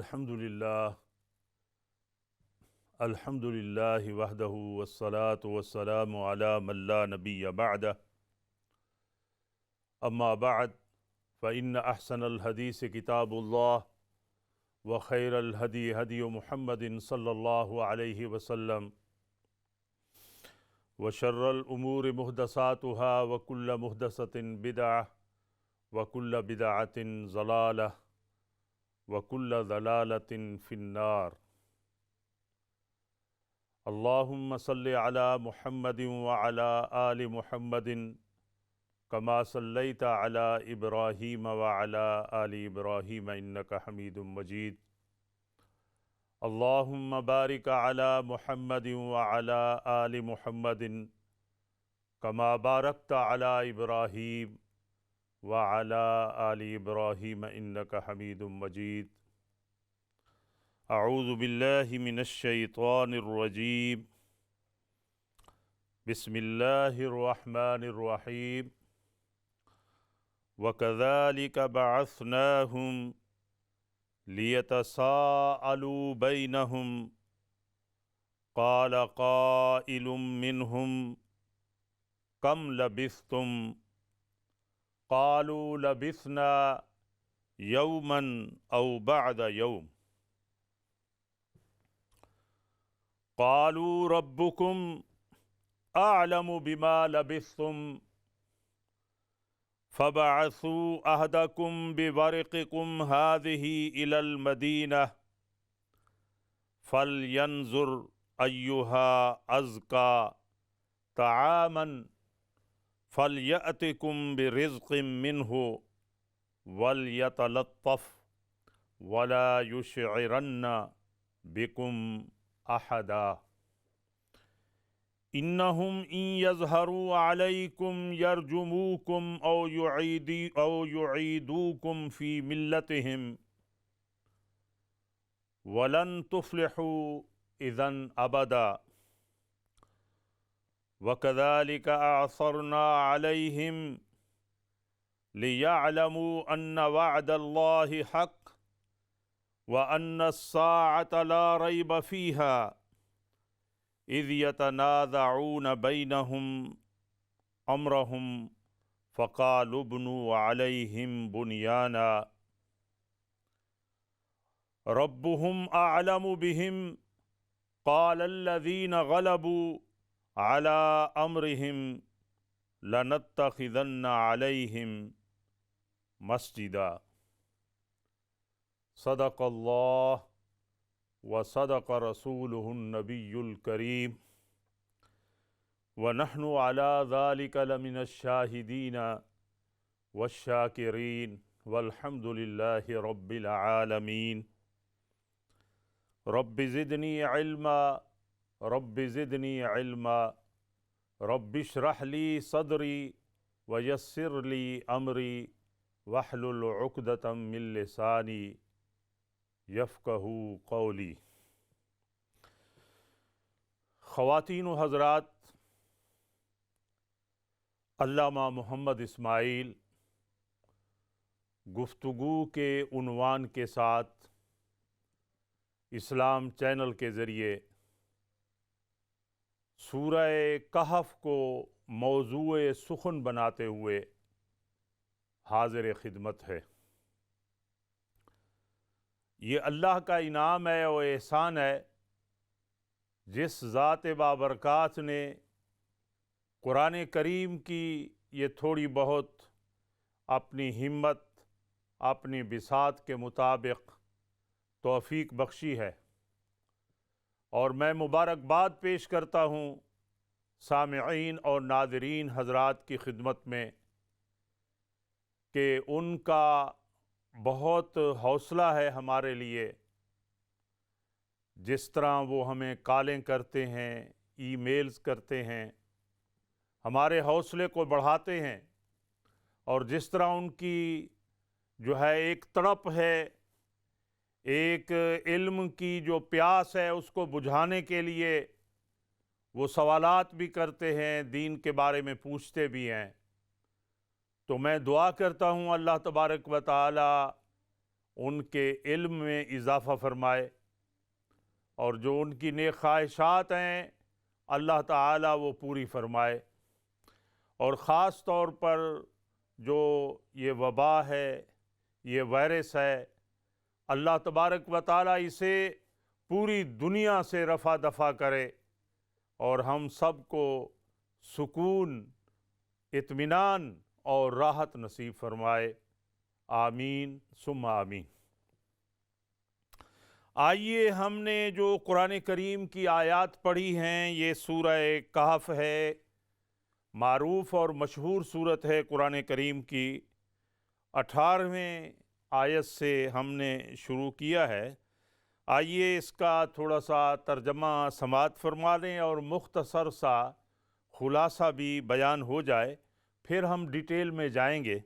الحمد للہ وحدہ والصلاة والسلام علی من لا نبی بعدہ اما بعد فإن احسن الحدیث کتاب اللہ وخیر الہدی ہدی محمد صلی اللہ علیہ وسلم وشر الامور محدثاتها وکل محدثۃ بدعہ وکل بدعۃ ضلالہ وکل ضلالۃ فی النار۔ اللہم صلی علی محمد وعلی آل محمد کما صلیت علی ابراہیم وعلی آل ابراہیم انک حمید مجید۔ اللہم بارک علی محمد وعلی آل محمد کما بارکت علی ابراہیم وعلی آل ابراہیم انک حمید مجید۔ اعوذ باللہ من الشیطان الرجیم، بسم اللہ الرحمن الرحیم۔ وَكَذَلِكَ بَعَثْنَاهُمْ لِيَتَسَاءَلُوا بَيْنَهُمْ قَالَ قَائِلٌ مِّنْهُمْ كَمْ لَبِثْتُمْ قَالُوا لَبِثْنَا يَوْمًا أَوْ بَعْدَ يَوْمٍ قالوا ربكم أعلم بما لبثتم فبعثوا أحدكم بورقكم هذه إلى المدينة فلينظر أيها أزكى طعاما فليأتكم برزق منه وليتلطف ولا يشعرن بكم احدا انہم ان یظہروا علیکم یرجموکم او یعیدوکم فی ملتہم ولن تفلحوا اذن ابدا وکذالک اعثرنا علیہم لیعلموا ان وعد اللہ حق وَأَنَّ السَّاعَةَ لَا رَيْبَ فِيهَا إِذْ يَتَنَازَعُونَ بَيْنَهُمْ أَمْرَهُمْ فَقَالُوا ابْنُوا عَلَيْهِمْ بُنْيَانًا رَبُّهُمْ أَعْلَمُ بِهِمْ قَالَ الَّذِينَ غَلَبُوا عَلَىٰ أَمْرِهِمْ لَنَتَّخِذَنَّ عَلَيْهِمْ مَسْجِدًا۔ صدق اللہ وصدق رسولہ النبی الکریم ونحن علی ذلک لمن الشاہدین والشاکرین والحمد للہ رب العالمین۔ رب زدنی علما رب زدنی علما رب اشرح لی صدری ویسر لی امری واحلل عقدۃ من لسانی یفقہوا قولی۔ خواتین و حضرات، علامہ محمد اسماعیل گفتگو کے عنوان کے ساتھ اسلام چینل کے ذریعے سورہ کہف کو موضوع سخن بناتے ہوئے حاضر خدمت ہے۔ یہ اللہ کا انعام ہے و احسان ہے جس ذات بابرکات نے قرآن کریم کی یہ تھوڑی بہت اپنی ہمت اپنی بساط کے مطابق توفیق بخشی ہے، اور میں مبارکباد پیش کرتا ہوں سامعین اور ناظرین حضرات کی خدمت میں کہ ان کا بہت حوصلہ ہے ہمارے لیے، جس طرح وہ ہمیں کالیں کرتے ہیں، ای میلز کرتے ہیں، ہمارے حوصلے کو بڑھاتے ہیں، اور جس طرح ان کی جو ہے ایک تڑپ ہے، ایک علم کی جو پیاس ہے، اس کو بجھانے کے لیے وہ سوالات بھی کرتے ہیں، دین کے بارے میں پوچھتے بھی ہیں۔ تو میں دعا کرتا ہوں اللہ تبارک و تعالی ان کے علم میں اضافہ فرمائے، اور جو ان کی نیک خواہشات ہیں اللہ تعالیٰ وہ پوری فرمائے، اور خاص طور پر جو یہ وبا ہے، یہ وائرس ہے، اللہ تبارک و تعالیٰ اسے پوری دنیا سے رفع دفع کرے اور ہم سب کو سکون، اطمینان اور راحت نصیب فرمائے، آمین ثم آمین۔ آئیے ہم نے جو قرآن کریم کی آیات پڑھی ہیں، یہ سورہ کہف ہے، معروف اور مشہور سورت ہے قرآن کریم کی۔ 18ویں آیت سے ہم نے شروع کیا ہے۔ آئیے اس کا تھوڑا سا ترجمہ سماعت فرما لیں اور مختصر سا خلاصہ بھی بیان ہو جائے، پھر ہم ڈیٹیل میں جائیں گے۔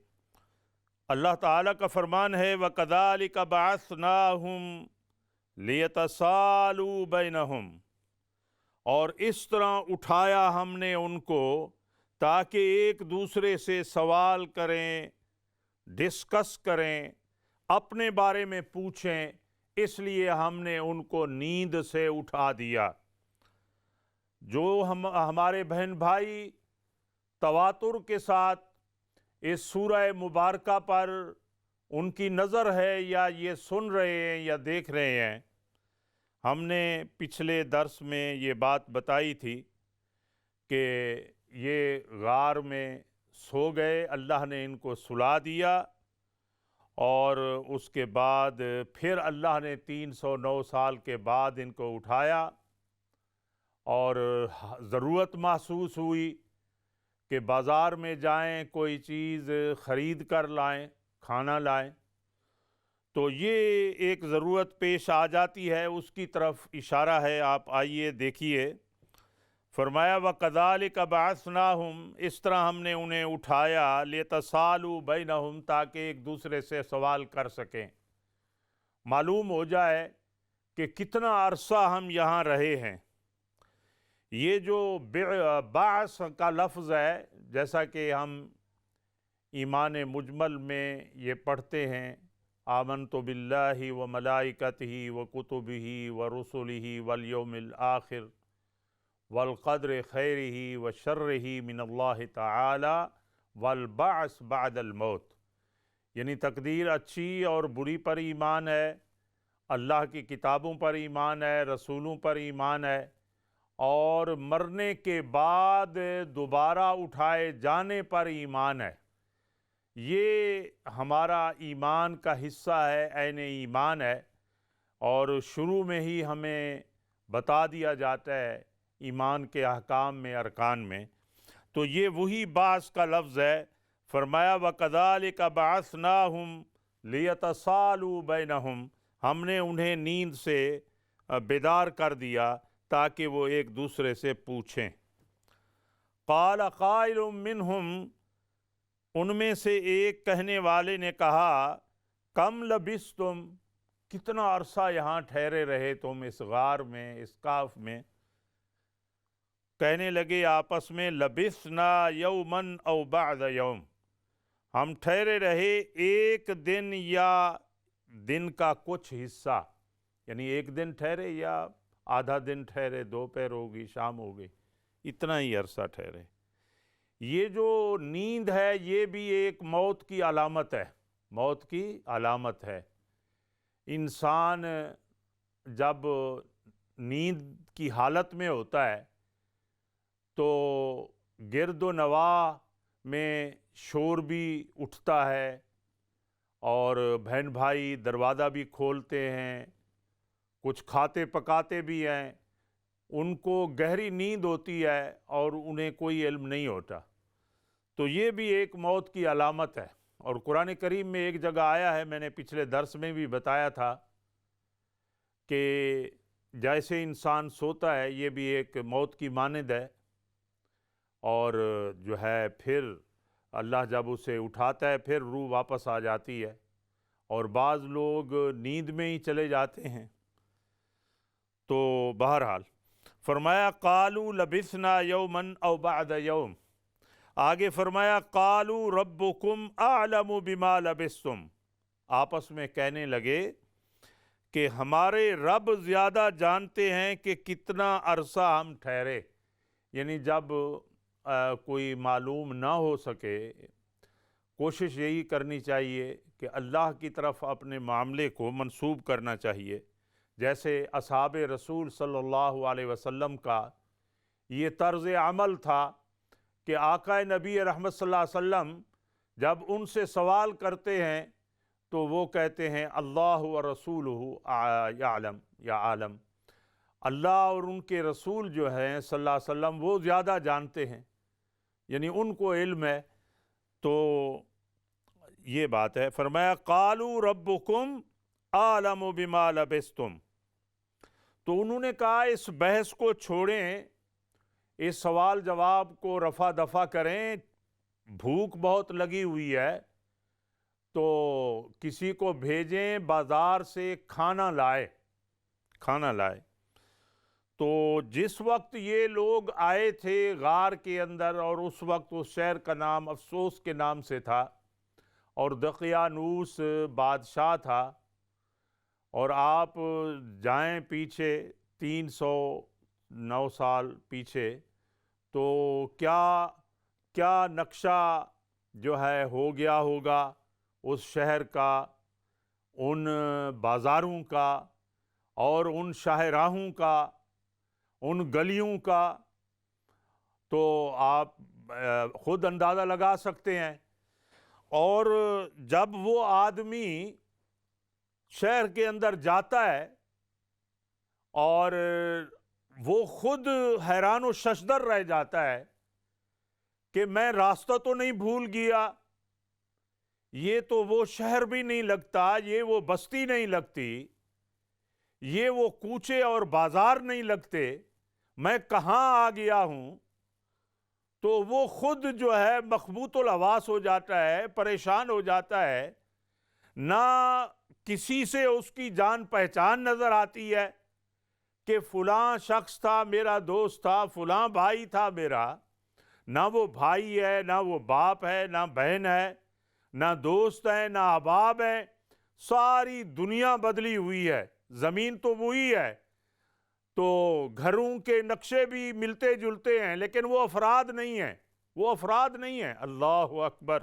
اللہ تعالیٰ کا فرمان ہے وَكَذَلِكَ بَعَثْنَاهُمْ لِيَتَسَالُوا بَيْنَهُمْ، اور اس طرح اٹھایا ہم نے ان کو تاکہ ایک دوسرے سے سوال کریں، ڈسکس کریں، اپنے بارے میں پوچھیں، اس لیے ہم نے ان کو نیند سے اٹھا دیا۔ جو ہمارے بہن بھائی تواتر کے ساتھ اس سورہ مبارکہ پر ان کی نظر ہے یا یہ سن رہے ہیں یا دیکھ رہے ہیں، ہم نے پچھلے درس میں یہ بات بتائی تھی کہ یہ غار میں سو گئے، اللہ نے ان کو سلا دیا، اور اس کے بعد پھر اللہ نے 309 سال کے بعد ان کو اٹھایا، اور ضرورت محسوس ہوئی کہ بازار میں جائیں، کوئی چیز خرید کر لائیں، کھانا لائیں، تو یہ ایک ضرورت پیش آ جاتی ہے، اس کی طرف اشارہ ہے۔ آپ آئیے دیکھیے، فرمایا وَكَذَلِكَ بَعَثْنَاهُمْ، اس طرح ہم نے انہیں اٹھایا، لِيَتَسَالُوا بَيْنَهُمْ، تاکہ ایک دوسرے سے سوال کر سکیں، معلوم ہو جائے کہ کتنا عرصہ ہم یہاں رہے ہیں۔ یہ جو بعث کا لفظ ہے، جیسا کہ ہم ایمان مجمل میں یہ پڑھتے ہیں، آمنت باللہ وملائکتہ وکتبہ ورسلہ والیوم الآخر والقدر خیرہ وشرہ من اللہ تعالی والبعث بعد الموت، یعنی تقدیر اچھی اور بری پر ایمان ہے، اللہ کی کتابوں پر ایمان ہے، رسولوں پر ایمان ہے، اور مرنے کے بعد دوبارہ اٹھائے جانے پر ایمان ہے۔ یہ ہمارا ایمان کا حصہ ہے، عین ایمان ہے، اور شروع میں ہی ہمیں بتا دیا جاتا ہے ایمان کے احکام میں، ارکان میں۔ تو یہ وہی بعث کا لفظ ہے۔ فرمایا وَكَذَلِكَ بَعَثْنَاهُمْ لِيَتَسَالُوا بَيْنَهُمْ، ہم نے انہیں نیند سے بیدار کر دیا تاکہ وہ ایک دوسرے سے پوچھیں۔ قَالَ قَائِلٌ مِّنْهُمْ، ان میں سے ایک کہنے والے نے کہا کم لبثتم، کتنا عرصہ یہاں ٹھہرے رہے تم اس غار میں، اس کہف میں؟ کہنے لگے آپس میں لبثنا یومن او بعد یوم، ہم ٹھہرے رہے ایک دن یا دن کا کچھ حصہ، یعنی ایک دن ٹھہرے یا آدھا دن ٹھہرے، دوپہر ہوگی، شام ہوگی، اتنا ہی عرصہ ٹھہرے۔ یہ جو نیند ہے یہ بھی ایک موت کی علامت ہے، موت کی علامت ہے۔ انسان جب نیند کی حالت میں ہوتا ہے تو گرد و نواح میں شور بھی اٹھتا ہے، اور بہن بھائی دروازہ بھی کھولتے ہیں، کچھ کھاتے پکاتے بھی ہیں، ان کو گہری نیند ہوتی ہے اور انہیں کوئی علم نہیں ہوتا، تو یہ بھی ایک موت کی علامت ہے۔ اور قرآن کریم میں ایک جگہ آیا ہے، میں نے پچھلے درس میں بھی بتایا تھا کہ جیسے انسان سوتا ہے یہ بھی ایک موت کی مانند ہے، اور جو ہے پھر اللہ جب اسے اٹھاتا ہے پھر روح واپس آ جاتی ہے، اور بعض لوگ نیند میں ہی چلے جاتے ہیں۔ تو بہرحال فرمایا قالوا لبثنا یوما او بعد یوم، آگے فرمایا قالوا ربکم اعلم بما لبثتم، آپس میں کہنے لگے کہ ہمارے رب زیادہ جانتے ہیں کہ کتنا عرصہ ہم ٹھہرے، یعنی جب کوئی معلوم نہ ہو سکے کوشش یہی کرنی چاہیے کہ اللہ کی طرف اپنے معاملے کو منسوب کرنا چاہیے۔ جیسے اصحاب رسول صلی اللہ علیہ وسلم کا یہ طرز عمل تھا کہ آقا نبی رحمت صلی اللہ علیہ وسلم جب ان سے سوال کرتے ہیں تو وہ کہتے ہیں اللہ و رسولہ یعلم یا عالم، اللہ اور ان کے رسول جو ہیں صلی اللہ علیہ وسلم وہ زیادہ جانتے ہیں، یعنی ان کو علم ہے۔ تو یہ بات ہے۔ فرمایا قالوا ربکم اعلم بما لبثتم، تو انہوں نے کہا اس بحث کو چھوڑیں، اس سوال جواب کو رفع دفع کریں، بھوک بہت لگی ہوئی ہے تو کسی کو بھیجیں بازار سے کھانا لائے۔ تو جس وقت یہ لوگ آئے تھے غار کے اندر، اور اس وقت اس شہر کا نام افسوس کے نام سے تھا، اور دقیانوس بادشاہ تھا، اور آپ جائیں پیچھے 309 سال پیچھے، تو کیا نقشہ جو ہے ہو گیا ہوگا اس شہر کا، ان بازاروں کا، اور ان شاہراہوں کا، ان گلیوں کا، تو آپ خود اندازہ لگا سکتے ہیں۔ اور جب وہ آدمی شہر کے اندر جاتا ہے اور وہ خود حیران و ششدر رہ جاتا ہے کہ میں راستہ تو نہیں بھول گیا، یہ تو وہ شہر بھی نہیں لگتا، یہ وہ بستی نہیں لگتی، یہ وہ کوچے اور بازار نہیں لگتے، میں کہاں آ گیا ہوں؟ تو وہ خود جو ہے مخبوط الحواس ہو جاتا ہے، پریشان ہو جاتا ہے، نہ کسی سے اس کی جان پہچان نظر آتی ہے کہ فلاں شخص تھا میرا دوست تھا، فلاں بھائی تھا میرا، نہ وہ بھائی ہے، نہ وہ باپ ہے، نہ بہن ہے، نہ دوست ہے، نہ احباب ہے، ساری دنیا بدلی ہوئی ہے، زمین تو وہی ہے، تو گھروں کے نقشے بھی ملتے جلتے ہیں لیکن وہ افراد نہیں ہیں۔ اللہ اکبر،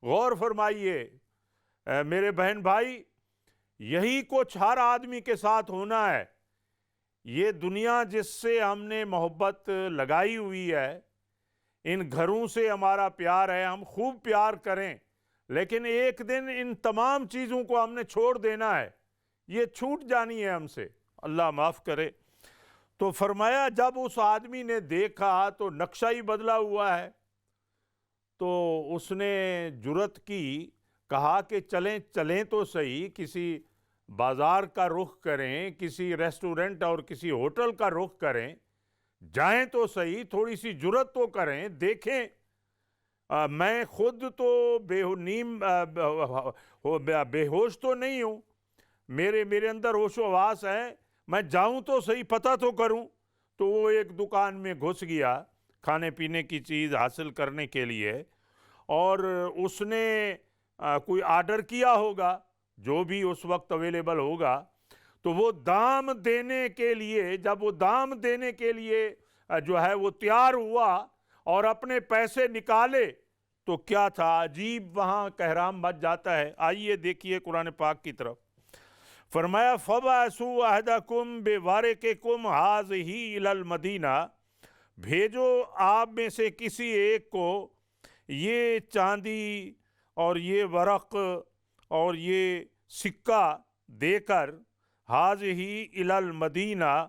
غور فرمائیے میرے بہن بھائی، یہی کچھ ہر آدمی کے ساتھ ہونا ہے۔ یہ دنیا جس سے ہم نے محبت لگائی ہوئی ہے، ان گھروں سے ہمارا پیار ہے، ہم خوب پیار کریں، لیکن ایک دن ان تمام چیزوں کو ہم نے چھوڑ دینا ہے، یہ چھوٹ جانی ہے ہم سے، اللہ معاف کرے۔ تو فرمایا جب اس آدمی نے دیکھا تو نقشہ ہی بدلا ہوا ہے، تو اس نے جرأت کی، کہا کہ چلیں تو صحیح، کسی بازار کا رخ کریں، کسی ریسٹورنٹ اور کسی ہوٹل کا رخ کریں، جائیں تو صحیح، تھوڑی سی جرأت تو کریں، دیکھیں، میں خود تو بے ہوش تو نہیں ہوں، میرے اندر ہوش و حواس ہے، میں جاؤں تو صحیح، پتہ تو کروں۔ تو وہ ایک دکان میں گھس گیا کھانے پینے کی چیز حاصل کرنے کے لیے، اور اس نے کوئی آرڈر کیا ہوگا جو بھی اس وقت اویلیبل ہوگا، تو وہ دام دینے کے لیے، جب وہ دام دینے کے لیے جو ہے وہ تیار ہوا اور اپنے پیسے نکالے، تو کیا تھا عجیب وہاں کہرام مچ جاتا ہے۔ آئیے دیکھیے قرآن پاک کی طرف۔ فرمایا فَبَعَثُوا أَحَدَكُمْ بِوَارِقِكُمْ هَٰذِهِ إِلَى الْمَدِينَةِ، بھیجو آپ میں سے کسی ایک کو یہ چاندی اور یہ ورق اور یہ سکہ دے کر، هَٰذِهِ إِلَى الْمَدِينَةِ،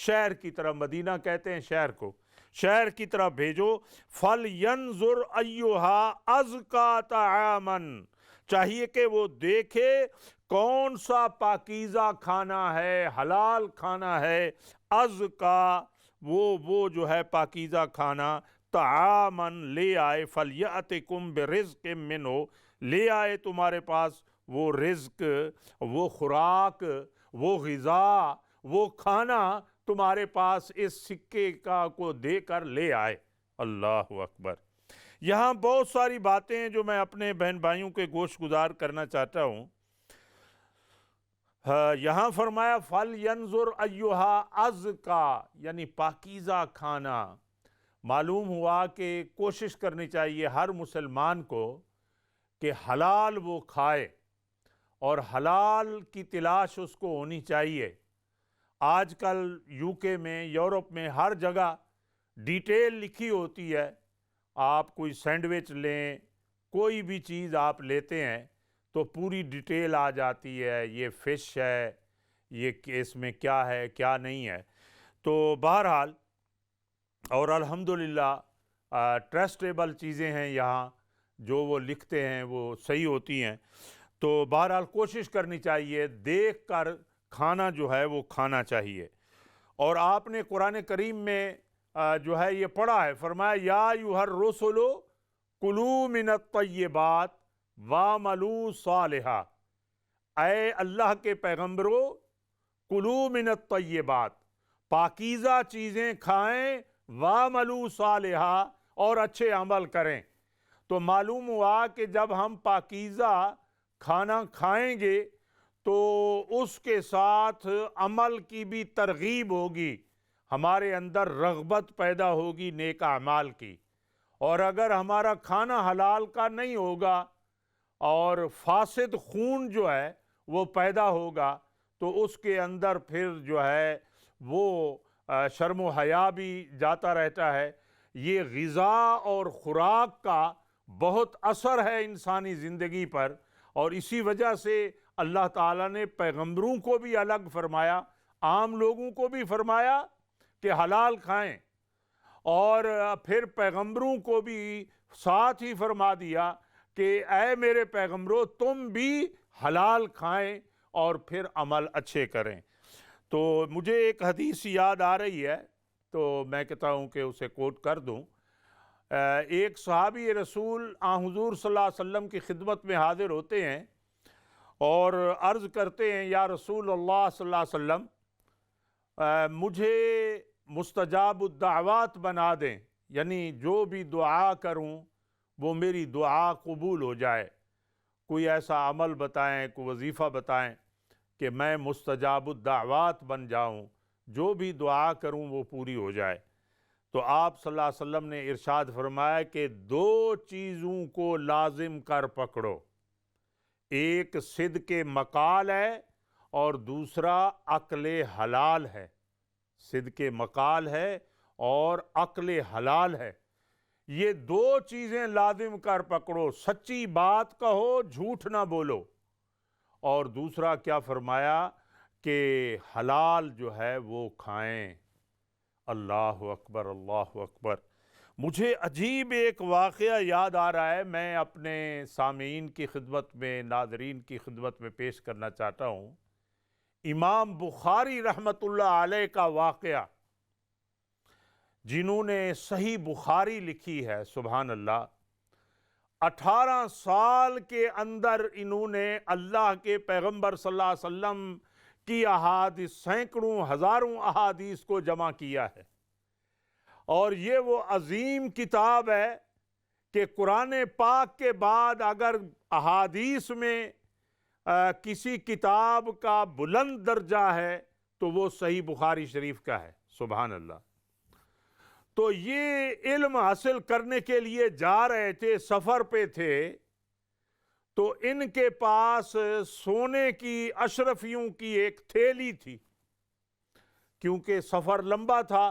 شہر کی طرف، مدینہ کہتے ہیں شہر کو، شہر کی طرف بھیجو، فَلْيَنْظُرْ أَيُّهَا أَزْكَىٰ طَعَامًا، چاہیے کہ وہ دیکھے کون سا پاکیزہ کھانا ہے، حلال کھانا ہے، ازکا، وہ جو ہے پاکیزہ کھانا، طعامن لے آئے، فلیأتکم برزق منہ، لے آئے تمہارے پاس وہ رزق، وہ خوراک، وہ غذا، وہ کھانا تمہارے پاس اس سکے کو دے کر لے آئے۔ اللہ اکبر۔ یہاں بہت ساری باتیں جو میں اپنے بہن بھائیوں کے گوش گزار کرنا چاہتا ہوں۔ یہاں فرمایا فل ینظر ایہا ازکا، یعنی پاکیزہ کھانا۔ معلوم ہوا کہ کوشش کرنی چاہیے ہر مسلمان کو کہ حلال وہ کھائے، اور حلال کی تلاش اس کو ہونی چاہیے۔ آج کل یو کے میں، یورپ میں ہر جگہ ڈیٹیل لکھی ہوتی ہے۔ آپ کوئی سینڈوچ لیں، کوئی بھی چیز آپ لیتے ہیں تو پوری ڈیٹیل آ جاتی ہے، یہ فش ہے، یہ اس میں کیا ہے کیا نہیں ہے۔ تو بہرحال، اور الحمدللہ ٹرسٹیبل چیزیں ہیں یہاں، جو وہ لکھتے ہیں وہ صحیح ہوتی ہیں۔ تو بہرحال کوشش کرنی چاہیے، دیکھ کر کھانا جو ہے وہ کھانا چاہیے۔ اور آپ نے قرآن کریم میں جو ہے یہ پڑھا ہے، فرمایا یا ایھا الرسل کلوا من الطیبات واعملوا صالحا، اے اللہ کے پیغمبرو، کلوا من الطیبات، پاکیزہ چیزیں کھائیں، واعملوا صالحا، اور اچھے عمل کریں۔ تو معلوم ہوا کہ جب ہم پاکیزہ کھانا کھائیں گے تو اس کے ساتھ عمل کی بھی ترغیب ہوگی، ہمارے اندر رغبت پیدا ہوگی نیک اعمال کی۔ اور اگر ہمارا کھانا حلال کا نہیں ہوگا اور فاسد خون جو ہے وہ پیدا ہوگا تو اس کے اندر پھر جو ہے وہ شرم و حیا بھی جاتا رہتا ہے۔ یہ غذا اور خوراک کا بہت اثر ہے انسانی زندگی پر، اور اسی وجہ سے اللہ تعالیٰ نے پیغمبروں کو بھی الگ فرمایا، عام لوگوں کو بھی فرمایا کہ حلال کھائیں، اور پھر پیغمبروں کو بھی ساتھ ہی فرما دیا کہ اے میرے پیغمبروں، تم بھی حلال کھائیں اور پھر عمل اچھے کریں۔ تو مجھے ایک حدیث یاد آ رہی ہے، تو میں کہتا ہوں کہ اسے کوٹ کر دوں۔ ایک صحابی رسول حضور صلی اللہ علیہ وسلم کی خدمت میں حاضر ہوتے ہیں اور عرض کرتے ہیں یا رسول اللہ صلی اللہ علیہ وسلم، مجھے مستجاب الدعوات بنا دیں، یعنی جو بھی دعا کروں وہ میری دعا قبول ہو جائے۔ کوئی ایسا عمل بتائیں، کوئی وظیفہ بتائیں کہ میں مستجاب الدعوات بن جاؤں، جو بھی دعا کروں وہ پوری ہو جائے۔ تو آپ صلی اللہ علیہ وسلم نے ارشاد فرمایا کہ دو چیزوں کو لازم کر پکڑو، ایک صدق مقال ہے اور دوسرا عقل حلال ہے۔ صدق مقال ہے اور عقل حلال ہے، یہ دو چیزیں لازم کر پکڑو، سچی بات کہو، جھوٹ نہ بولو۔ اور دوسرا کیا فرمایا کہ حلال جو ہے وہ کھائیں۔ اللہ اکبر، اللہ اکبر۔ مجھے عجیب ایک واقعہ یاد آ رہا ہے، میں اپنے سامعین کی خدمت میں، ناظرین کی خدمت میں پیش کرنا چاہتا ہوں۔ امام بخاری رحمۃ اللہ علیہ کا واقعہ، جنہوں نے صحیح بخاری لکھی ہے، سبحان اللہ۔ 18 سال کے اندر انہوں نے اللہ کے پیغمبر صلی اللہ علیہ وسلم کی احادیث، سینکڑوں ہزاروں احادیث کو جمع کیا ہے، اور یہ وہ عظیم کتاب ہے کہ قرآن پاک کے بعد اگر احادیث میں کسی کتاب کا بلند درجہ ہے تو وہ صحیح بخاری شریف کا ہے، سبحان اللہ۔ تو یہ علم حاصل کرنے کے لیے جا رہے تھے، سفر پہ تھے، تو ان کے پاس سونے کی اشرفیوں کی ایک تھیلی تھی، کیونکہ سفر لمبا تھا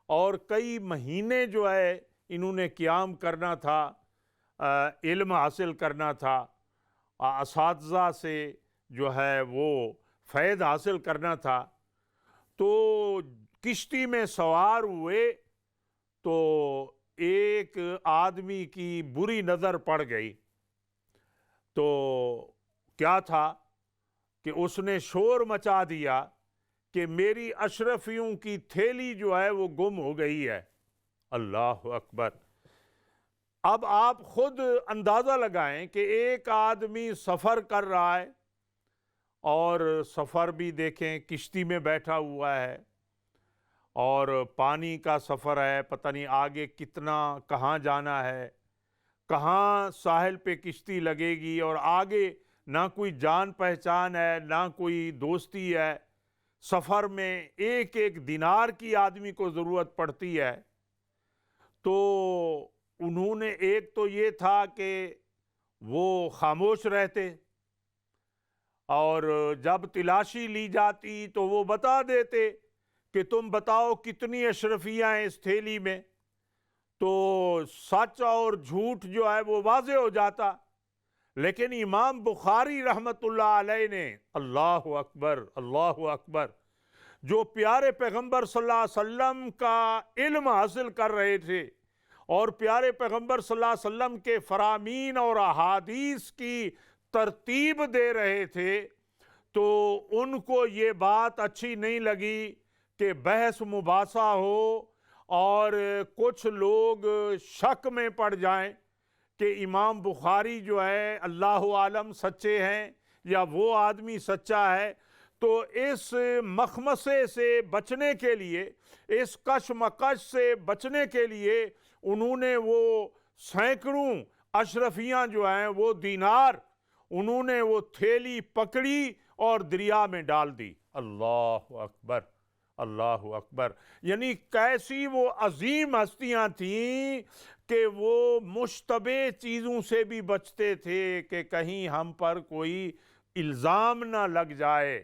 اور کئی مہینے جو ہے انہوں نے قیام کرنا تھا، علم حاصل کرنا تھا، اساتذہ سے جو ہے وہ فیض حاصل کرنا تھا۔ تو کشتی میں سوار ہوئے تو ایک آدمی کی بری نظر پڑ گئی، تو کیا تھا کہ اس نے شور مچا دیا کہ میری اشرفیوں کی تھیلی جو ہے وہ گم ہو گئی ہے۔ اللہ اکبر۔ اب آپ خود اندازہ لگائیں کہ ایک آدمی سفر کر رہا ہے، اور سفر بھی دیکھیں کشتی میں بیٹھا ہوا ہے، اور پانی کا سفر ہے، پتہ نہیں آگے کتنا، کہاں جانا ہے، کہاں ساحل پہ کشتی لگے گی، اور آگے نہ کوئی جان پہچان ہے، نہ کوئی دوستی ہے، سفر میں ایک ایک دینار کی آدمی کو ضرورت پڑتی ہے، تو انہوں نے ایک تو یہ تھا کہ وہ خاموش رہتے، اور جب تلاشی لی جاتی تو وہ بتا دیتے کہ تم بتاؤ کتنی اشرفیاں ہیں اس تھیلی میں، تو سچ اور جھوٹ جو ہے وہ واضح ہو جاتا۔ لیکن امام بخاری رحمت اللہ علیہ نے، اللہ اکبر اللہ اکبر، جو پیارے پیغمبر صلی اللہ علیہ وسلم کا علم حاصل کر رہے تھے اور پیارے پیغمبر صلی اللہ علیہ وسلم کے فرامین اور احادیث کی ترتیب دے رہے تھے، تو ان کو یہ بات اچھی نہیں لگی کہ بحث مباحثہ ہو اور کچھ لوگ شک میں پڑ جائیں کہ امام بخاری جو ہے اللہ عالم سچے ہیں یا وہ آدمی سچا ہے۔ تو اس مخمصے سے بچنے کے لیے، اس کشمکش سے بچنے کے لیے، انہوں نے وہ سینکڑوں اشرفیاں جو ہیں وہ دینار، انہوں نے وہ تھیلی پکڑی اور دریا میں ڈال دی۔ اللہ اکبر اللہ اکبر، یعنی کیسی وہ عظیم ہستیاں تھیں کہ وہ مشتبہ چیزوں سے بھی بچتے تھے کہ کہیں ہم پر کوئی الزام نہ لگ جائے،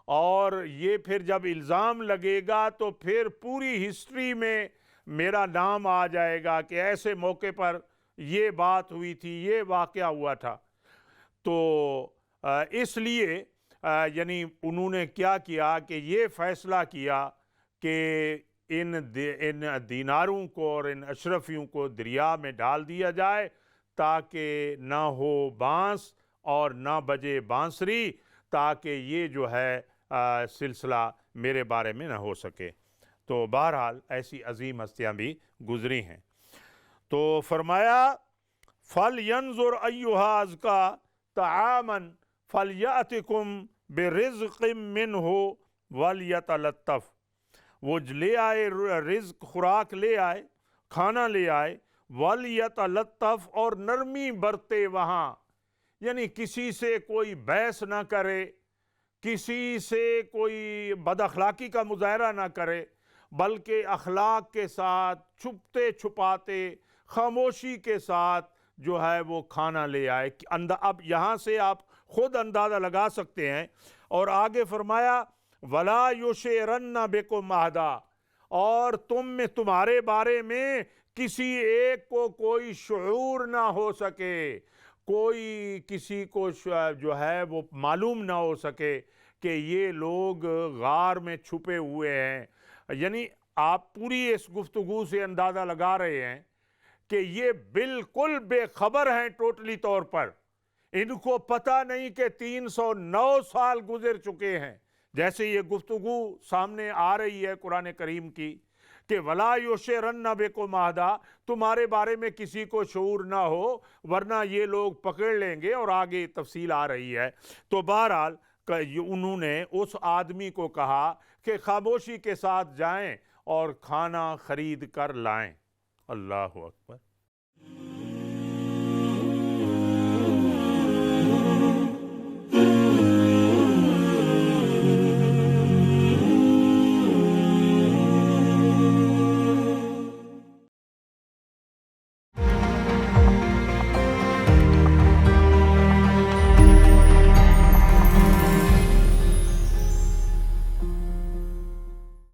اور یہ پھر جب الزام لگے گا تو پھر پوری ہسٹری میں میرا نام آ جائے گا کہ ایسے موقع پر یہ بات ہوئی تھی، یہ واقعہ ہوا تھا۔ تو اس لیے یعنی انہوں نے کیا کیا کہ یہ فیصلہ کیا کہ ان دیناروں کو اور ان اشرفیوں کو دریا میں ڈال دیا جائے، تاکہ نہ ہو بانس اور نہ بجے بانسری، تاکہ یہ جو ہے سلسلہ میرے بارے میں نہ ہو سکے۔ تو بہرحال ایسی عظیم ہستیاں بھی گزری ہیں۔ تو فرمایا فَلْيَنْظُرْ أَيُّهَا أَزْكَىٰ طَعَامًا فَلْيَأْتِكُمْ بِرِزْقٍ مِّنْهُ وَلْيَتَلَطَّفْ، وہ لے آئے رزق، خوراک لے آئے، کھانا لے آئے، وَلْيَتَلَطَّفْ، اور نرمی برتے وہاں، یعنی کسی سے کوئی بحث نہ کرے، کسی سے کوئی بد اخلاقی کا مظاہرہ نہ کرے، بلکہ اخلاق کے ساتھ، چھپتے چھپاتے، خاموشی کے ساتھ جو ہے وہ کھانا لے آئے۔ اب یہاں سے آپ خود اندازہ لگا سکتے ہیں۔ اور آگے فرمایا وَلَا يُشْعِرَنَّ بِكُمْ أَحَدًا، اور تمہارے بارے میں کسی ایک کو کوئی شعور نہ ہو سکے، کوئی کسی کو جو ہے وہ معلوم نہ ہو سکے کہ یہ لوگ غار میں چھپے ہوئے ہیں۔ یعنی آپ پوری اس گفتگو سے اندازہ لگا رہے ہیں کہ یہ بالکل بے خبر ہیں ٹوٹلی طور پر، ان کو پتہ نہیں کہ 309 سال گزر چکے ہیں۔ جیسے یہ گفتگو سامنے آ رہی ہے قرآن کریم کی کہ وَلَا يُشْعِرَنَّ بِكُمْ أَحَدًا، تمہارے بارے میں کسی کو شعور نہ ہو، ورنہ یہ لوگ پکڑ لیں گے، اور آگے تفصیل آ رہی ہے۔ تو بہرحال انہوں نے اس آدمی کو کہا کہ خاموشی کے ساتھ جائیں اور کھانا خرید کر لائیں۔ اللہ اکبر۔